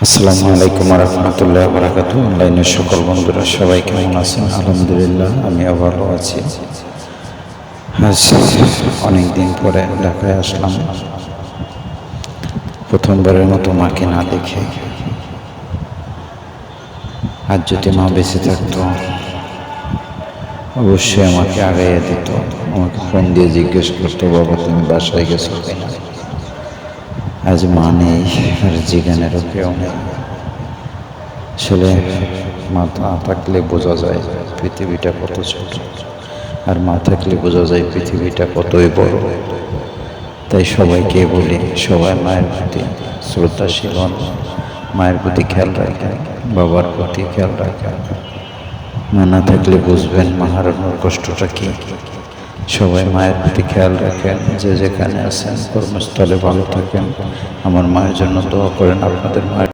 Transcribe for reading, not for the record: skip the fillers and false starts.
আসসালামু আলাইকুম ওয়া রাহমাতুল্লাহি ওয়া বারাকাতুহু। অনলাইনের সকল বন্ধুরা সবাই কেমন আছেন? আলহামদুলিল্লাহ আমিও ভালো আছি। আজ অনেক দিন পরে ঢাকায় আসলাম, প্রথমবারের মতো মাকে না দেখে। আজ যদি মা বেঁচে থাকতো অবশ্যই আমাকে আগাইয়া দিত, আমাকে ফোন দিয়ে জিজ্ঞেস করতো, বাবা তুমি বাসায় গেছো কিনা। আজ মা নেই, আর জিগানেরও কেউ নেই। আসলে মা না থাকলে বোঝা যায় পৃথিবীটা কত ছোট, আর মা থাকলে বোঝা যায় পৃথিবীটা কতই বড়। তাই সবাইকে বলি, সবাই মায়ের প্রতি শ্রদ্ধাশীল হন, মায়ের প্রতি খেয়াল রাখেন, বাবার প্রতি খেয়াল রাখেন। মা না থাকলে বুঝবেন মা হারানোর কষ্টটা কি। সবাই মায়ের প্রতি খেয়াল রাখেন, যে যেখানে আছেন কর্মস্থলে ভালো থাকেন। আমার মায়ের জন্য দোয়া করেন, আপনাদের মায়ের